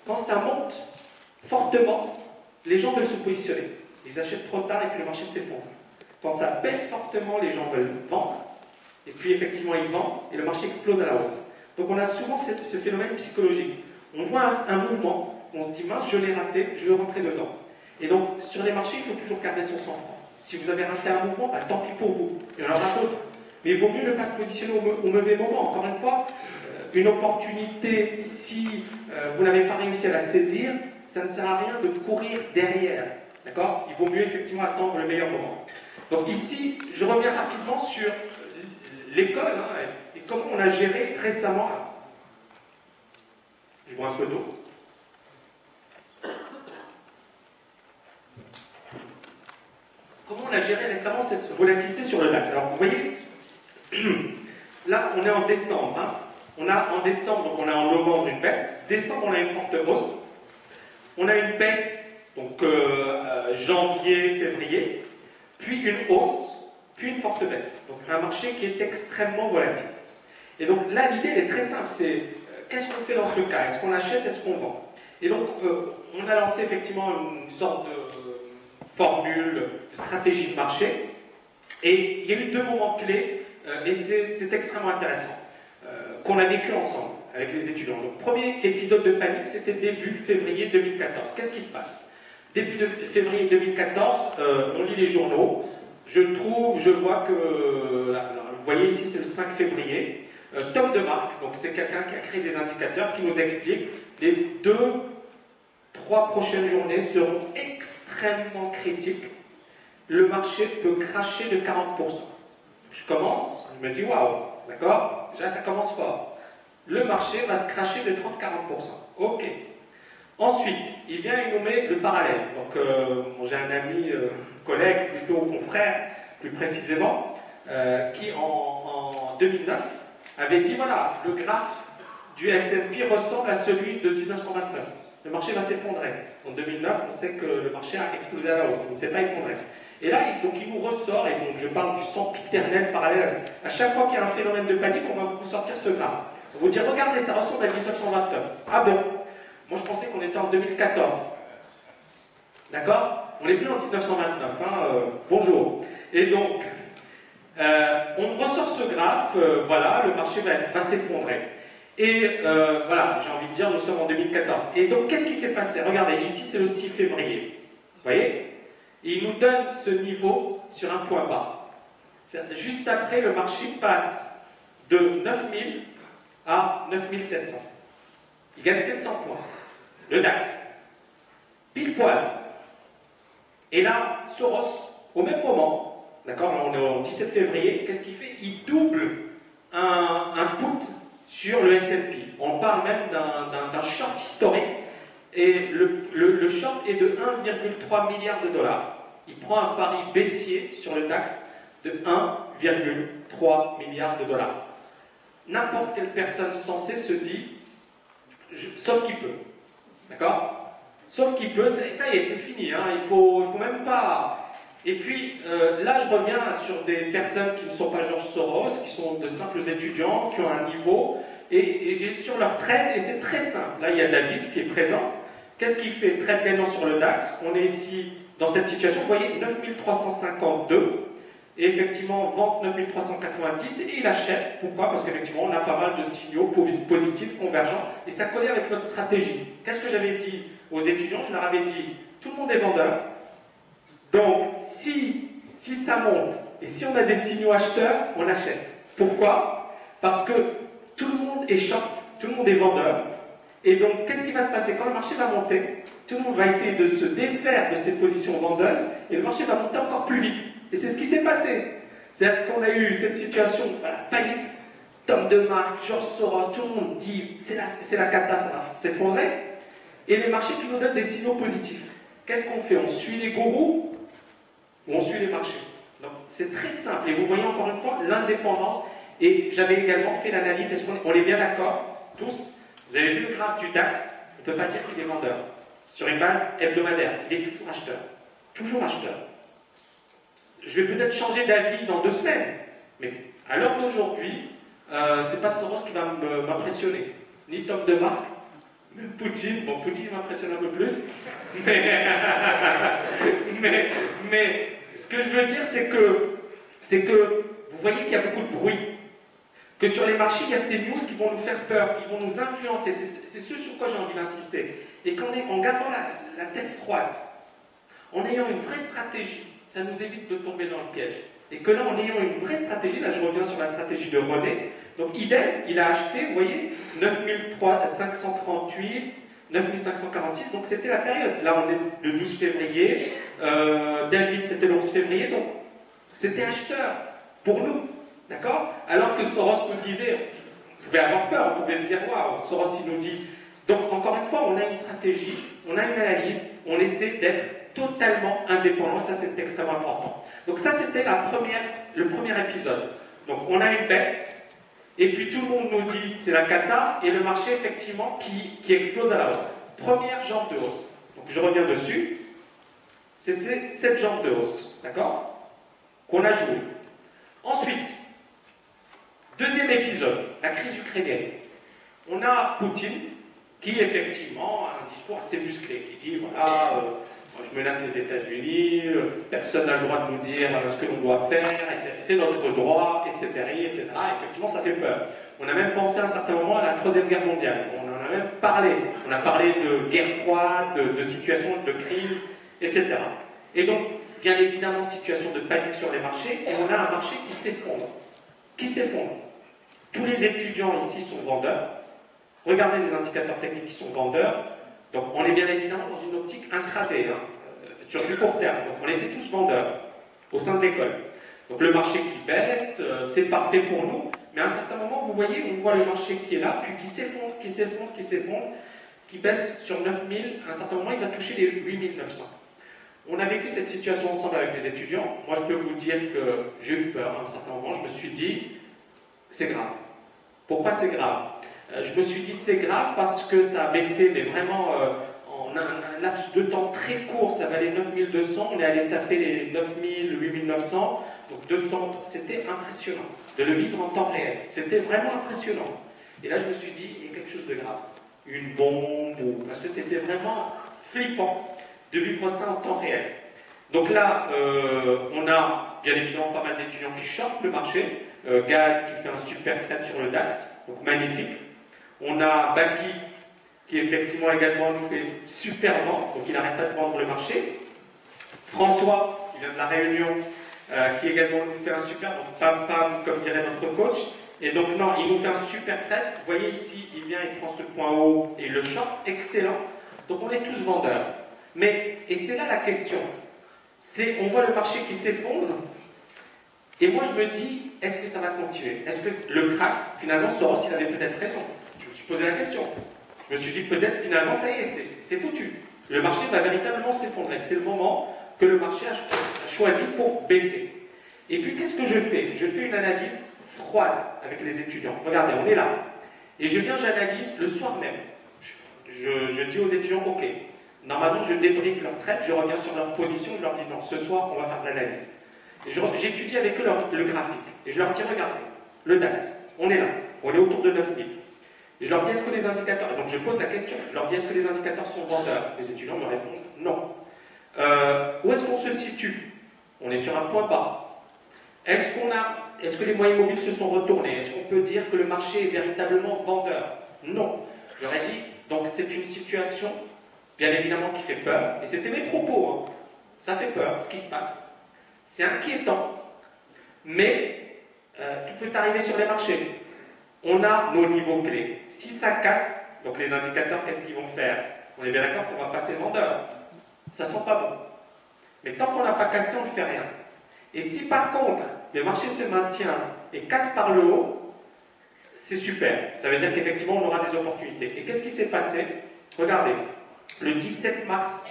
Quand ça monte fortement, les gens veulent se positionner. Ils achètent trop tard et puis le marché s'effondre. Quand ça baisse fortement, les gens veulent vendre. Et puis effectivement, ils vendent et le marché explose à la hausse. Donc on a souvent ce phénomène psychologique. On voit un mouvement, on se dit mince, je l'ai raté, je veux rentrer dedans. Et donc sur les marchés, il faut toujours garder son sang-froid. Si vous avez raté un mouvement, bah, tant pis pour vous. Il y en aura d'autres. Mais il vaut mieux ne pas se positionner au mauvais moment. Encore une fois, une opportunité, si vous n'avez pas réussi à la saisir, ça ne sert à rien de courir derrière. D'accord? Il vaut mieux effectivement attendre le meilleur moment. Donc ici, je reviens rapidement sur l'école et comment on a géré récemment. Je bois un peu d'eau. Comment on a géré récemment cette volatilité sur le DAX? Alors vous voyez, là on est en décembre. On a en décembre, donc on a en novembre une baisse. Décembre, on a une forte hausse. On a une baisse, donc janvier, février, puis une hausse, puis une forte baisse. Donc un marché qui est extrêmement volatile. Et donc là, l'idée elle est très simple, c'est qu'est-ce qu'on fait dans ce cas? Est-ce qu'on achète, est-ce qu'on vend? Et donc on a lancé effectivement une sorte de formule, de stratégie de marché. Et il y a eu deux moments clés, et c'est extrêmement intéressant, qu'on a vécu ensemble avec les étudiants. Donc premier épisode de panique, c'était début février 2014. Qu'est-ce qui se passe? Début de février 2014, on lit les journaux, je vois que, là, vous voyez ici c'est le 5 février, Tom DeMark, donc c'est quelqu'un qui a créé des indicateurs, qui nous explique les 2-3 prochaines journées seront extrêmement critiques. Le marché peut cracher de 40%. Je commence, je me dis waouh, d'accord? Déjà ça commence fort. Le marché va se cracher de 30-40%. Ok. Ensuite, il vient et nous met le parallèle. Donc, j'ai un ami, collègue, plutôt confrère, plus précisément, qui en 2009 avait dit voilà, le graphe du S&P ressemble à celui de 1929. Le marché va s'effondrer. En 2009, on sait que le marché a explosé à la hausse, il ne s'est pas effondré. Et là, donc, il nous ressort, et donc je parle du sempiternel parallèle. À chaque fois qu'il y a un phénomène de panique, on va vous sortir ce graphe. On va vous dire regardez, ça ressemble à 1929. Ah bon? Moi, je pensais qu'on était en 2014. D'accord? On n'est plus en 1929. Bonjour. Et donc, on ressort ce graphe. Voilà, le marché va s'effondrer. Et voilà, j'ai envie de dire, nous sommes en 2014. Et donc, qu'est-ce qui s'est passé? Regardez, ici, c'est le 6 février. Vous voyez? Et il nous donne ce niveau sur un point bas. Juste après, le marché passe de 9000 à 9700. Il gagne 700 points. Le DAX. Pile poil. Et là, Soros, au même moment, d'accord, là on est au 17 février, qu'est-ce qu'il fait? Il double un put sur le S&P. On parle même d'un short historique. Et le short est de 1,3 milliard de dollars. Il prend un pari baissier sur le DAX de 1,3 milliard de dollars. N'importe quelle personne sensée se dit, sauf qu'il peut. D'accord? Sauf qu'il peut, ça y est, c'est fini, il faut même pas... Et puis, là, je reviens sur des personnes qui ne sont pas George Soros, qui sont de simples étudiants, qui ont un niveau, et sur leur trade, et c'est très simple. Là, il y a David qui est présent. Qu'est-ce qu'il fait? Trade gagnant sur le DAX. On est ici dans cette situation. Vous voyez, 9352. Et effectivement, vente 9390. Et il achète. Pourquoi? Parce qu'effectivement, on a pas mal de signaux positifs, convergents. Et ça collait avec notre stratégie. Qu'est-ce que j'avais dit aux étudiants? Je leur avais dit, tout le monde est vendeur. Donc, si ça monte, et si on a des signaux acheteurs, on achète. Pourquoi? Parce que tout le monde est short, tout le monde est vendeur. Et donc, qu'est-ce qui va se passer? Quand le marché va monter, tout le monde va essayer de se défaire de ses positions vendeuses, et le marché va monter encore plus vite. Et c'est ce qui s'est passé. C'est-à-dire qu'on a eu cette situation, panique, Tom DeMark, George Soros, tout le monde dit, c'est la cata, ça va s'effondrer. Et les marchés qui nous donnent des signaux positifs. Qu'est-ce qu'on fait? On suit les gourous ou on suit les marchés? Donc, c'est très simple. Et vous voyez encore une fois l'indépendance. Et j'avais également fait l'analyse, est-ce qu'on est bien d'accord, tous? Vous avez vu le graphe du DAX, on ne peut pas dire qu'il est vendeur. Sur une base hebdomadaire, il est toujours acheteur. Toujours acheteur. Je vais peut-être changer d'avis dans 2 semaines, mais à l'heure d'aujourd'hui, c'est pas Soros qui va m'impressionner, ni Tom DeMark, Même Poutine, bon, Poutine m'impressionne un peu plus, mais, mais ce que je veux dire, c'est que vous voyez qu'il y a beaucoup de bruit, que sur les marchés, il y a ces news qui vont nous faire peur, qui vont nous influencer, c'est ce sur quoi j'ai envie d'insister. Et en gardant la tête froide, en ayant une vraie stratégie, ça nous évite de tomber dans le piège. Et que là, en ayant une vraie stratégie, là je reviens sur la stratégie de René, donc idem, il a acheté, vous voyez, 9538, 9546, donc c'était la période. Là on est le 12 février, David c'était le 11 février, donc c'était acheteur pour nous, d'accord? Alors que Soros nous disait, on pouvait avoir peur, on pouvait se dire, waouh, Soros il nous dit. Donc encore une fois, on a une stratégie, on a une analyse, on essaie d'être totalement indépendant, ça c'est extrêmement important. Donc ça c'était le premier épisode. Donc on a une baisse, et puis tout le monde nous dit c'est la cata, et le marché effectivement qui explose à la hausse. Première jambe de hausse. Donc je reviens dessus, c'est cette jambe de hausse, d'accord, qu'on a joué. Ensuite, deuxième épisode, la crise ukrainienne. On a Poutine qui effectivement a un discours assez musclé, qui dit voilà, je menace les États-Unis, personne n'a le droit de nous dire ce que l'on doit faire, c'est notre droit, etc., etc. Effectivement, ça fait peur. On a même pensé à un certain moment à la Troisième Guerre mondiale. On en a même parlé. On a parlé de guerre froide, de situation de crise, etc. Et donc, bien évidemment, situation de panique sur les marchés, et on a un marché qui s'effondre. Qui s'effondre. Tous les étudiants ici sont vendeurs. Regardez les indicateurs techniques qui sont vendeurs. Donc on est bien évidemment dans une optique intraday, sur du court terme. Donc on était tous vendeurs au sein de l'école. Donc le marché qui baisse, c'est parfait pour nous, mais à un certain moment, vous voyez, on voit le marché qui est là, puis qui s'effondre, qui s'effondre, qui s'effondre, qui baisse sur 9000, à un certain moment, il va toucher les 8900. On a vécu cette situation ensemble avec les étudiants. Moi, je peux vous dire que j'ai eu peur à un certain moment. Je me suis dit, c'est grave. Pourquoi c'est grave? Je me suis dit, c'est grave parce que ça a baissé, mais vraiment, en un laps de temps très court, ça valait 9200. On est allé taper les 9000, 8900. Donc 200, c'était impressionnant. De le vivre en temps réel. C'était vraiment impressionnant. Et là, je me suis dit, il y a quelque chose de grave. Une bombe, parce que c'était vraiment flippant de vivre ça en temps réel. Donc là, on a bien évidemment pas mal d'étudiants qui shortent le marché. Gad qui fait un super trade sur le DAX, donc magnifique. On a Baki qui effectivement également nous fait super vente, donc il n'arrête pas de vendre le marché. François, qui vient de la Réunion, qui également nous fait un super, donc pam pam, comme dirait notre coach. Et donc non, il nous fait un super trade. Vous voyez ici, il vient, il prend ce point haut et il le short, excellent. Donc on est tous vendeurs. Mais, et c'est là la question, c'est, on voit le marché qui s'effondre, et moi je me dis, est-ce que ça va continuer? Est-ce que le crack, finalement, Soros, il avait peut-être raison? Je me suis posé la question. Je me suis dit, peut-être, finalement, ça y est, c'est foutu. Le marché va véritablement s'effondrer. C'est le moment que le marché a choisi pour baisser. Et puis, qu'est-ce que je fais? Je fais une analyse froide avec les étudiants. Regardez, on est là. Et j'analyse le soir même. Je dis aux étudiants, ok, normalement, je débriefe leur trade, je reviens sur leur position, je leur dis, non, ce soir, on va faire de l'analyse. J'étudie avec eux le graphique. Et je leur dis, regardez, le DAX, on est là, on est autour de 9000. Et je leur dis, est-ce que les indicateurs... Donc je pose la question, je leur dis, est-ce que les indicateurs sont vendeurs? Les étudiants me répondent, non. Où est-ce qu'on se situe? On est sur un point bas. Est-ce que les moyens mobiles se sont retournés? Est-ce qu'on peut dire que le marché est véritablement vendeur? Non. Je leur ai dit, donc c'est une situation, bien évidemment, qui fait peur. Et c'était mes propos, hein. Ça fait peur, ce qui se passe. C'est inquiétant, mais tout peut arriver sur les marchés. On a nos niveaux clés. Si ça casse, donc les indicateurs, qu'est-ce qu'ils vont faire? On est bien d'accord qu'on va passer vendeur. Ça sent pas bon. Mais tant qu'on n'a pas cassé, on ne fait rien. Et si par contre, le marché se maintient et casse par le haut, c'est super. Ça veut dire qu'effectivement, on aura des opportunités. Et qu'est-ce qui s'est passé? Regardez, le 17 mars,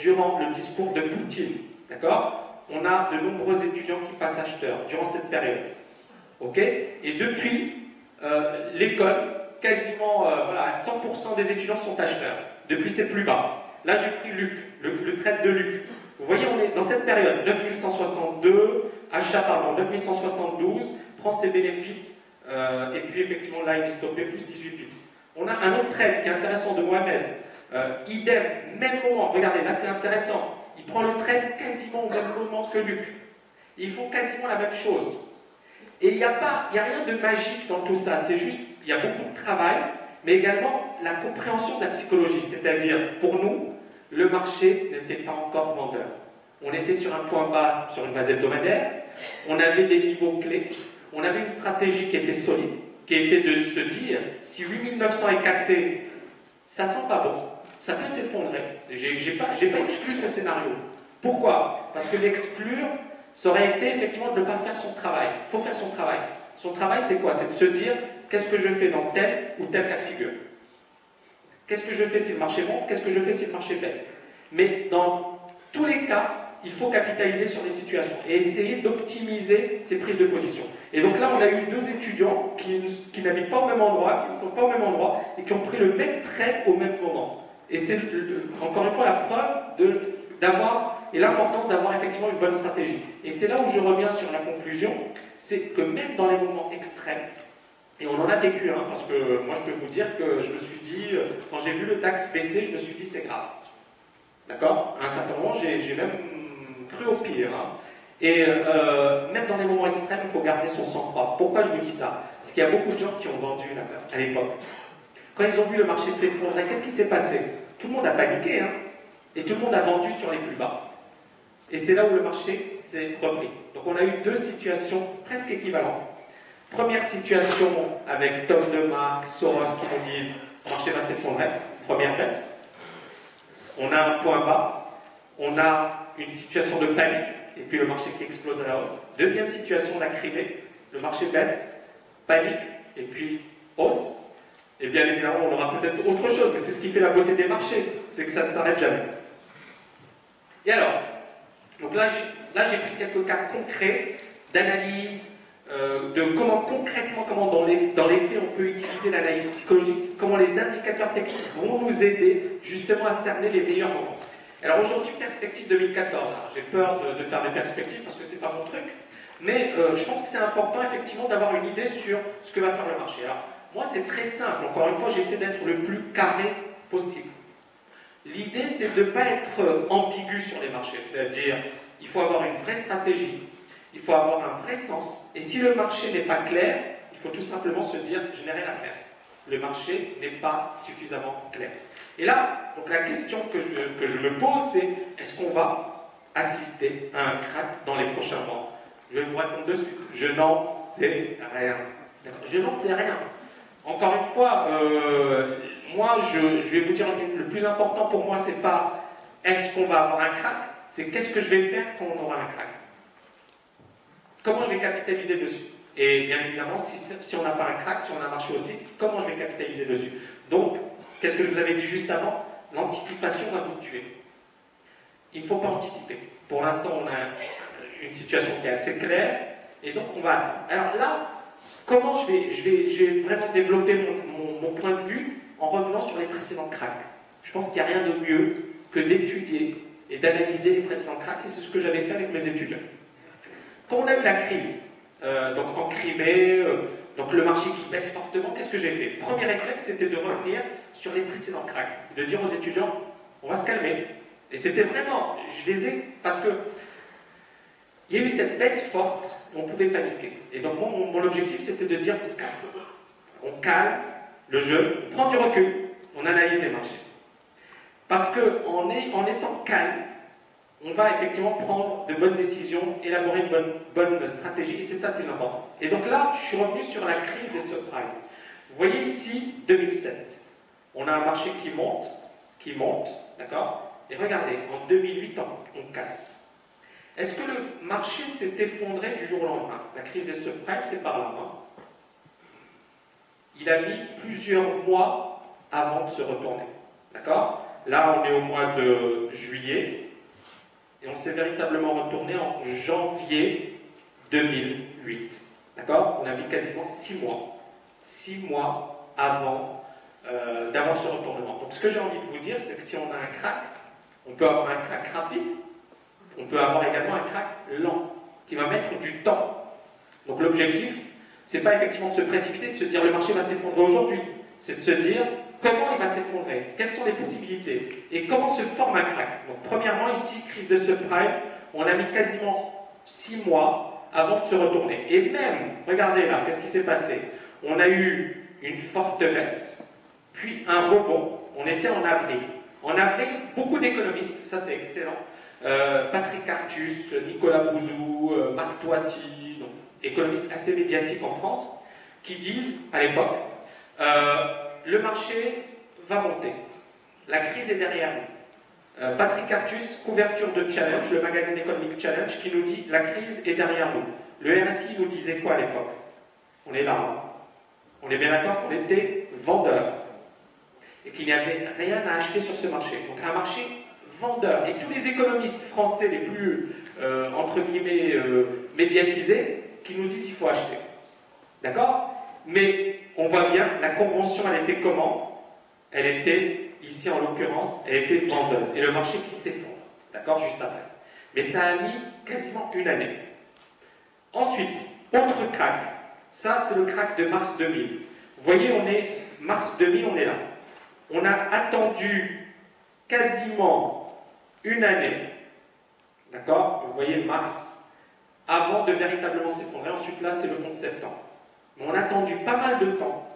durant le discours de Poutine, d'accord? On a de nombreux étudiants qui passent acheteurs durant cette période. Ok? Et depuis, l'école, quasiment voilà, 100% des étudiants sont acheteurs. Depuis, c'est plus bas. Là, j'ai pris Luc, le trade de Luc. Vous voyez, on est dans cette période, 9162, achat, pardon, 9172, prend ses bénéfices, et puis effectivement, là, il est stoppé, plus 18 pips. On a un autre trade qui est intéressant de Mohamed. Idem, même moment. Regardez, là c'est intéressant. Il prend le trade quasiment au même moment que Luc. Ils font quasiment la même chose. Et il n'y a rien de magique dans tout ça. C'est juste, il y a beaucoup de travail, mais également la compréhension de la psychologie. C'est-à-dire, pour nous, le marché n'était pas encore vendeur. On était sur un point bas, sur une base hebdomadaire. On avait des niveaux clés. On avait une stratégie qui était solide, qui était de se dire, si 8900 est cassé, ça sent pas bon. Ça peut s'effondrer. J'ai pas exclu ce scénario. Pourquoi? Parce que l'exclure, ça aurait été effectivement de ne pas faire son travail. Il faut faire son travail. Son travail, c'est quoi? C'est de se dire, qu'est-ce que je fais dans tel ou tel cas de figure? Qu'est-ce que je fais si le marché monte? Qu'est-ce que je fais si le marché baisse? Mais dans tous les cas, il faut capitaliser sur les situations et essayer d'optimiser ses prises de position. Et donc là, on a eu deux étudiants qui n'habitent pas au même endroit, qui ne sont pas au même endroit et qui ont pris le même trade au même moment. Et c'est encore une fois la preuve d'avoir et l'importance d'avoir effectivement une bonne stratégie. Et c'est là où je reviens sur la conclusion, c'est que même dans les moments extrêmes, et on en a vécu, hein, parce que moi je peux vous dire que je me suis dit, quand j'ai vu le DAX baisser, je me suis dit c'est grave. D'accord? À un certain moment, j'ai même cru au pire. Hein. Et même dans les moments extrêmes, il faut garder son sang-froid. Pourquoi je vous dis ça? Parce qu'il y a beaucoup de gens qui ont vendu à l'époque. Quand ils ont vu le marché s'effondrer, qu'est-ce qui s'est passé? Tout le monde a paniqué, hein, et tout le monde a vendu sur les plus bas. Et c'est là où le marché s'est repris. Donc on a eu deux situations presque équivalentes. Première situation avec Tom DeMark, Soros qui nous disent le marché va s'effondrer, première baisse. On a un point bas, on a une situation de panique, et puis le marché qui explose à la hausse. Deuxième situation, la crivée, le marché baisse, panique, et puis hausse. Et bien évidemment, on aura peut-être autre chose, mais c'est ce qui fait la beauté des marchés, c'est que ça ne s'arrête jamais. Et alors, donc là j'ai pris quelques cas concrets d'analyse, de comment concrètement, comment dans les faits on peut utiliser l'analyse psychologique, comment les indicateurs techniques vont nous aider justement à cerner les meilleurs moments. Alors aujourd'hui, perspective 2014, j'ai peur de faire des perspectives parce que c'est pas mon truc, mais je pense que c'est important effectivement d'avoir une idée sur ce que va faire le marché. Alors, moi c'est très simple, encore une fois j'essaie d'être le plus carré possible. L'idée c'est de ne pas être ambigu sur les marchés, c'est-à-dire il faut avoir une vraie stratégie, il faut avoir un vrai sens, et si le marché n'est pas clair, il faut tout simplement se dire je n'ai rien à faire. Le marché n'est pas suffisamment clair. Et là, donc la question que je me pose c'est est-ce qu'on va assister à un crack dans les prochains mois? Je vais vous répondre de suite, je n'en sais rien. Je n'en sais rien. Encore une fois, moi je vais vous dire le plus important pour moi c'est pas est-ce qu'on va avoir un crack, c'est qu'est-ce que je vais faire quand on aura un crack. Comment je vais capitaliser dessus? Et bien évidemment, si on n'a pas un crack, si on a un marché aussi, comment je vais capitaliser dessus? Donc, qu'est-ce que je vous avais dit juste avant? L'anticipation va vous tuer. Il ne faut pas anticiper. Pour l'instant, on a une situation qui est assez claire, et donc on va attendre. Alors là, comment je vais vraiment développer mon point de vue en revenant sur les précédents cracks? Je pense qu'il n'y a rien de mieux que d'étudier et d'analyser les précédents cracks, et c'est ce que j'avais fait avec mes étudiants. Quand on a eu la crise, donc en Crimée, donc le marché qui baisse fortement, qu'est-ce que j'ai fait? Premier réflexe, c'était de revenir sur les précédents cracks, de dire aux étudiants, on va se calmer. Et c'était vraiment, je les ai, parce que il y a eu cette baisse forte, on pouvait paniquer. Et donc mon objectif, c'était de dire, on se calme. On calme le jeu, on prend du recul, on analyse les marchés. Parce qu'en étant calme, on va effectivement prendre de bonnes décisions, élaborer une bonne stratégie, et c'est ça le plus important. Et donc là, je suis revenu sur la crise des subprimes. Vous voyez ici, 2007. On a un marché qui monte, d'accord? Et regardez, en 2008, on casse. Est-ce que le marché s'est effondré du jour au lendemain? La crise des subprimes, c'est par là. Hein? Il a mis plusieurs mois avant de se retourner, d'accord? Là, on est au mois de juillet, et on s'est véritablement retourné en janvier 2008. D'accord? On a mis quasiment 6 mois. 6 mois avant d'avoir ce retournement. Donc ce que j'ai envie de vous dire, c'est que si on a un crack, on peut avoir un crack rapide, on peut avoir également un crack lent, qui va mettre du temps. Donc l'objectif, c'est pas effectivement de se précipiter, de se dire le marché va s'effondrer aujourd'hui. c'est de se dire comment il va s'effondrer, quelles sont les possibilités et comment se forme un crack. Donc premièrement ici, crise de subprime, on a mis quasiment 6 mois avant de se retourner. Et même, regardez là, qu'est-ce qui s'est passé? On a eu une forte baisse, puis un rebond, on était en avril. En avril, beaucoup d'économistes, ça c'est excellent, Patrick Artus, Nicolas Bouzou, Marc Toiti, donc, économistes assez médiatiques en France, qui disent, à l'époque, le marché va monter. La crise est derrière nous. Patrick Artus, couverture de Challenge, le magazine économique Challenge, qui nous dit la crise est derrière nous. Le RSI nous disait quoi à l'époque? On est là. Hein. On est bien d'accord qu'on était vendeur et qu'il n'y avait rien à acheter sur ce marché. Donc un marché vendeur. Et tous les économistes français les plus, entre guillemets, médiatisés, qui nous disent qu'il faut acheter. D'accord? Mais on voit bien, la convention, elle était comment? Elle était, ici en l'occurrence, elle était vendeuse. Et le marché qui s'effondre. D'accord? Juste après. Mais ça a mis quasiment une année. Ensuite, autre crack. Ça, c'est le crack de mars 2000. Vous voyez, on est mars 2000, on est là. On a attendu quasiment une année. D'accord? Vous voyez, mars, avant de véritablement s'effondrer. Ensuite, là, c'est le 11 septembre. Mais on a attendu pas mal de temps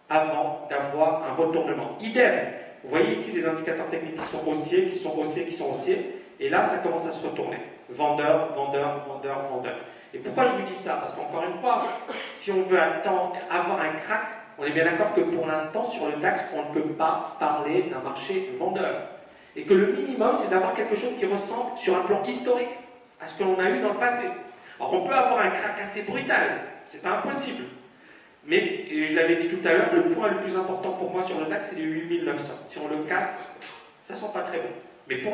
avant d'avoir un retournement. Idem, vous voyez ici les indicateurs techniques qui sont haussiers, qui sont haussiers, qui sont haussiers, et là ça commence à se retourner. Vendeur, vendeur, vendeur, vendeur. Et pourquoi je vous dis ça? Parce qu'encore une fois, si on veut avoir un crack, on est bien d'accord que pour l'instant, sur le DAX, on ne peut pas parler d'un marché vendeur. Et que le minimum, c'est d'avoir quelque chose qui ressemble sur un plan historique à ce que l'on a eu dans le passé. Alors on peut avoir un crack assez brutal, c'est pas impossible. Mais, et je l'avais dit tout à l'heure, le point le plus important pour moi sur le DAX, c'est les 8900. Si on le casse, ça sent pas très bon. Mais pour